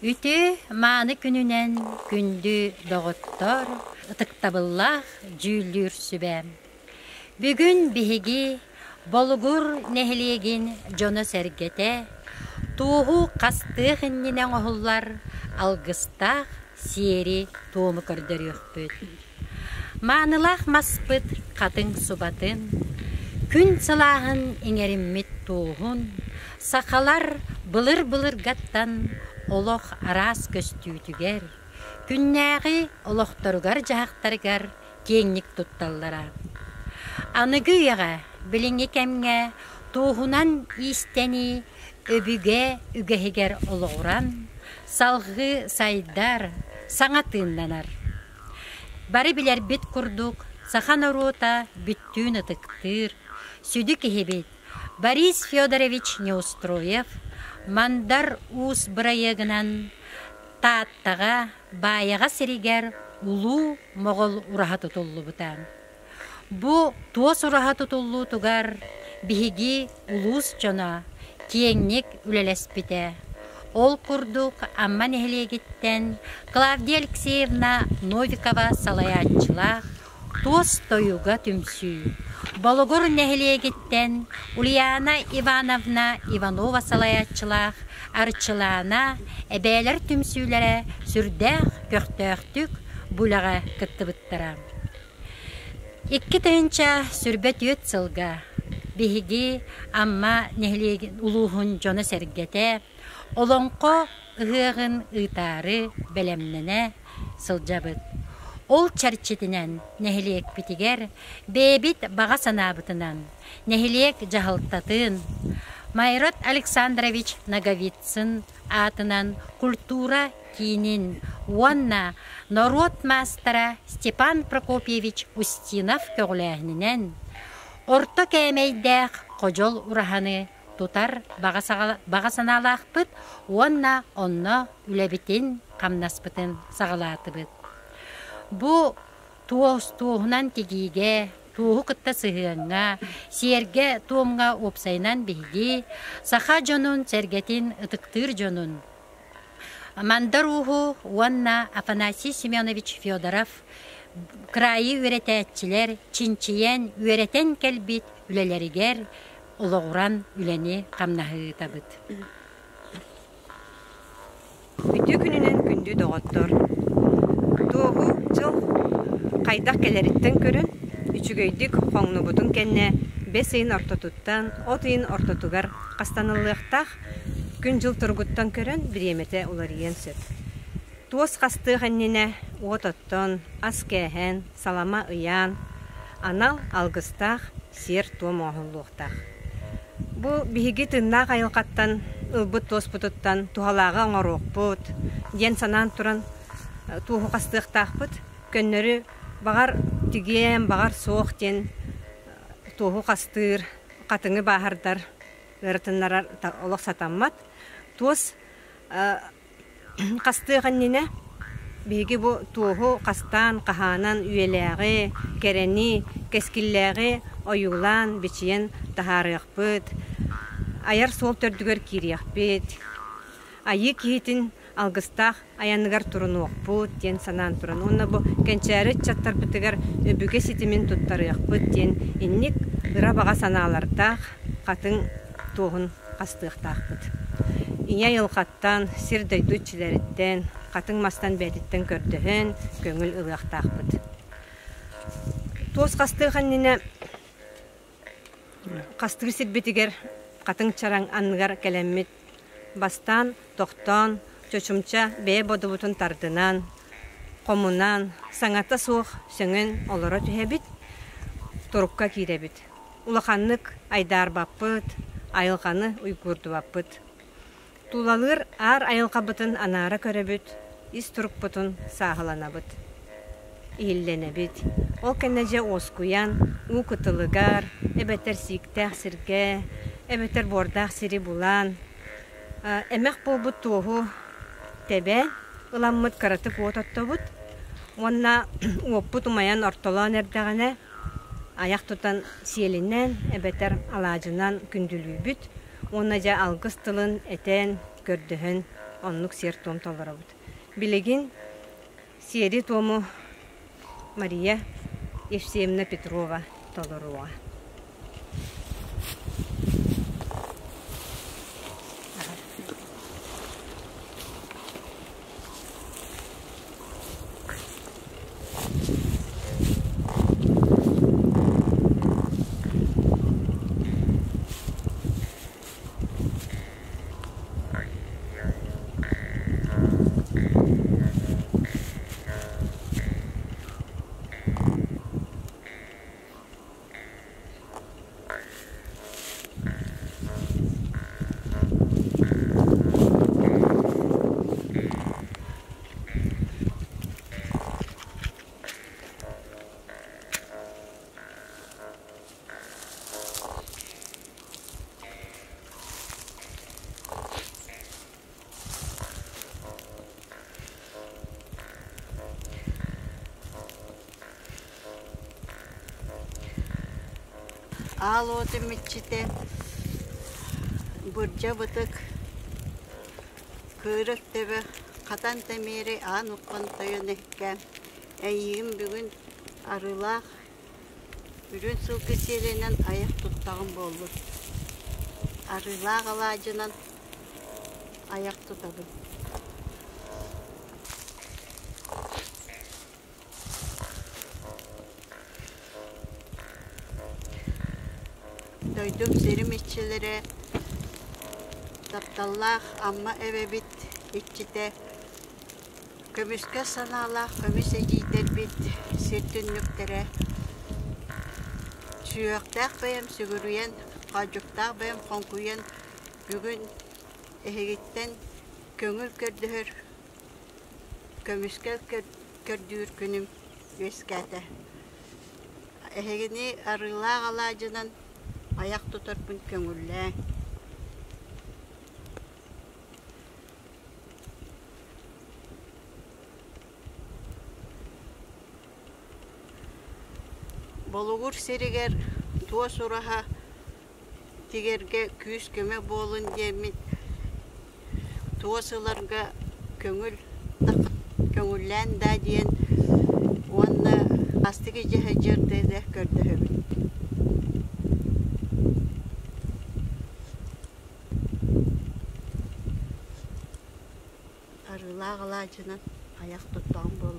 Үті маны күнінен күнді доғыттар, ытықтабыллах жүлдүр сүбәм. Бүгін бігі болуғыр нәхілеген жоны сәргете, туғу қастығыннен оғылар алғыстақ сері туымы көрдір өкпіт. Манылақ маспыт қатын субатын, күн сылағын еңеріммет туғын, сақалар былыр-былыр гаттан олох арас көстүүтүгер, күннәғи олохторугар жахақтаргар кеңник тутталлара. Аныгы яға, біліңе кәмге, туғунан истени өбіге үгәхегер олоғыран, салғы сайдар саңатыннанар. Бары білер бит күрдік, сахан орута бүттүүн ытықтыр, сүді кехебет. Борис Федорович Неустроев, мандар уус бұрайығынан тааттаға баяға серигер улу моғол ураға тұтулу бұтан. Бұ туос ураға тұтулу тұғар бігі улус жона киеңнік үлелес біте. Ол күрдік амман әхілегеттен Клавдия Алексеевна Новикова салаятчылақ туос тойуға түмсүй. Болгор нәхілегеттен Ульяна Ивановна Иванова салаятчылақ арчылана әбәлер түмсүйлері сүрдәқ көқтөқтік бұлаға кіттібіттіра. Икки түйінча сүрбет өт сылға бігі амма нәхілеген улуғын жоны сәргете олонқо ұғығын ұйтары бәлемніне сылжабыт. Ол чарчетінен нәхілек бітігер, бәбіт баға санабытынан, нәхілек жағылтатын, Майрат Александрович Наговицын атынан культура кейінін, уанна народ мастера Степан Прокопьевич Устинов көгіләғінінен, орто кәмейдәқ қожол ураханы тутар баға саналақпыт, уанна онна үләбітін қамнаспытын сағалатыбыт. Бу туғынан тегиге, туғы кытта сығыңа, серге туымға опсайнан бігі, саха жонун сәргетін ұтықтыр жонун. Мандар уғу уанна Афанасий Семенович Федоров, крайы үйретәтчілер, чинчиен үйретен кәлбет үлелерігер, ұлығыран үлені қамнағы табыт. Бүті күнінен күнді доғыттыр. Туğu жыл қайдақ келеріттен көрін, үчігөйдік қоңны бұтын кәнне 5 айын ортотуттан, 10 айын ортотугар қастанылықтақ күн жыл тұрғыттан көрін біреметі олар ен сөт. Туос қасты ғаннене ототтон, ас кәхен, салама ұян, анал алғыстақ сер туым оғылуқтақ. Бұл бігі тыннақ айылқаттан, ұлбыт туос бұтыттан, туғалаға оңаруқ бұт, ден санан тұран, туғы қастықтақпыт, көннері бағар тігем, бағар соқ ден туғы қастыр, қатыңы бағардар, ғыртынлар олық сатаммат. Туыз қастығаннене, бейгі бұл туғы қастан, қаханан, үйеләғі, керені, кескілләғі, ойулан, бечиен тахарықпыт, аяр сол төрдігер кириақпыт, айы кейтін алгыстақ аянығар тұрын оқпыт, ден санан тұрын. Онна бұл кәнчәрі чаттар бітігер бүге сетімен тұттары еқпыт, ден иннік ұра баға саналардақ қатын тоғын қастықтақпыт. Ине елқаттан, сир дайдучилеріттен, қатын мастан бәдіттен көрдіхін, көңіл ұлықтақпыт. Тоз қастығанніне қастығы сет бітігер қатын чараң анығар кәлеммет, бастан, тоқтан, чөчімча бәе боды бұтын тардынан, комунан, саңата суох сөңін олора түхебит, турукка киребит. Улаханнык айдар баппыт, айылғаны уйгурду баппыт. Тулалыр ар айылқабытын анара көрөбүт, ис турукпутун сағыланабыт. Иилленебит. Ол кеннеже оскуян, у кытылыгар, эбетер сиктэх сирге, эбетер бордах сири булан. Эмек болбут туоху тебе, ыламмыт каратык ототтобут. Онна уоппут умаян ортолан эрдегене, аяк тутан сиелинен, эбетер алаажынан күндүлүүбүт. Онна жа алгыс тылын этен көрдөһөн оннук сер том толорабыт. Билегин сиери тому Мария Евсеевна Петрова толоруа. Алоты митчите буржа бытык кырык тебе катан темери ануккан тойонекке эйигим бүгүн арылак бүгүн сылкы серенен аяк туттагын болду. Арылак алажынан аяк тутабын. Doydum serim işçilere taptallah amma eve bit iççide kömüske sanallah kömüse gider bit sirtünlüktere süyöktağ bayım sügürüyen kacıktağ bayım konkuyen bugün ehegitten köngül kördühür kömüske kördüğür günüm veskete ehegini arılağı alacından ayak tutar pun köngülle. Bolugur seriger tuğa suraha tigerge küs köme bolun diyemit tuğa sılarga köngül köngüllen da diyen onu astıgı cehecir de gördü. Arılağı alacının ayak tuttan bol.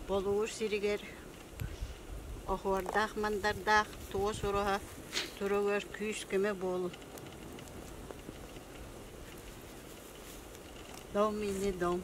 Boluğur siriger ohuardağ mandardağ tuğa soruha turuğur küs köme bolu. Dom mini dom.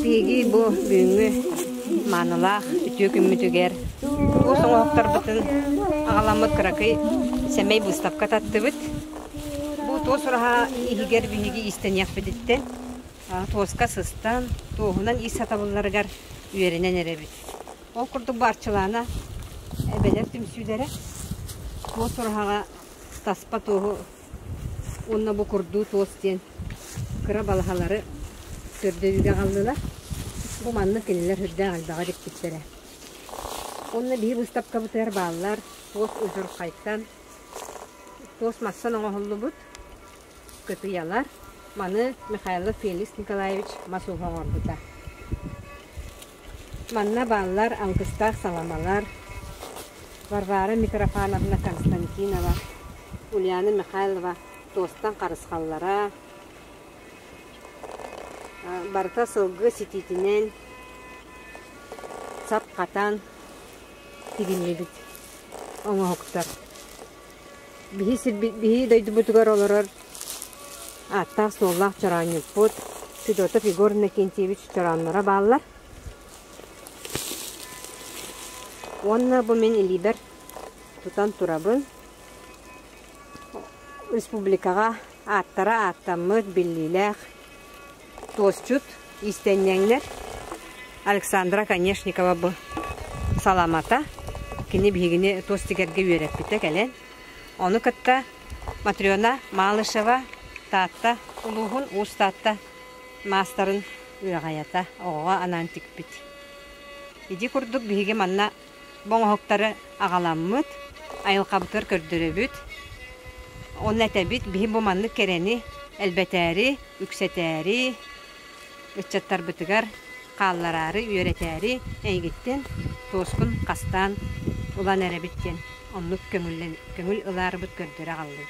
Peki bu büyüğü manılaq, ütüyü mütüger. Bu soğuktar bütün ağalamıt kırakı semey bıstapka tattı bit. Bu toz raha ihiger büyüğü isten yakbeditten. Tozka sıstan, toğunan is satabılları gar üyerine nere bit. O kurduk barçılağına ebeler tümsüylere. Toz raha taspa toğu onunla bu kurduğu toz diyen kıra balahaları tördüğüge kaldılar. Bu manlık iniler hürden aldağa diktiklere. Onunla bir ıstap kabıtlar bağlılar. Toz özür kayıttan. Toz massan ona hullu bud. Kötü yalar. Manı Mikhail Felix Nikolaevich Masuhan orduda. Manna bağlılar, alkıstar, salamalar. Varvara Mitrofanovna Konstantinova, Ulyana Mikhailova, Tozdan karıskallara. Barta sılgı sititinen sap katan tigillibit. Ona hoktar. Bihi daydı butugar olurur. Atta sollaq çaran yuput. Fidota Figor Nekentiyevich çaranlara bağlar. Onna bu men lider tutan turabın. Respublikaga attara attamıt billiler. Tozçut istenyenler. Alexandra Koneshnikova bu salamata. Kini bihigini toz tigerge üyerek bitek elen. Onu kıtta Matriona Malышева tatta uluğun ustatta masterın üyegayata. Oğa anantik bit. İdi kurduk bihigi manna boğukları ağalanmıt. Ayıl kabıtır kördürübüt. Onun etebit bihi bu manlık kereni elbeteri, yükseteri, Üçettar bitigar, kallararı, üreteri, eygitten, toskun, kastan, ulan ere bitten. Onluk köngül ılar bit gördüre kaldı.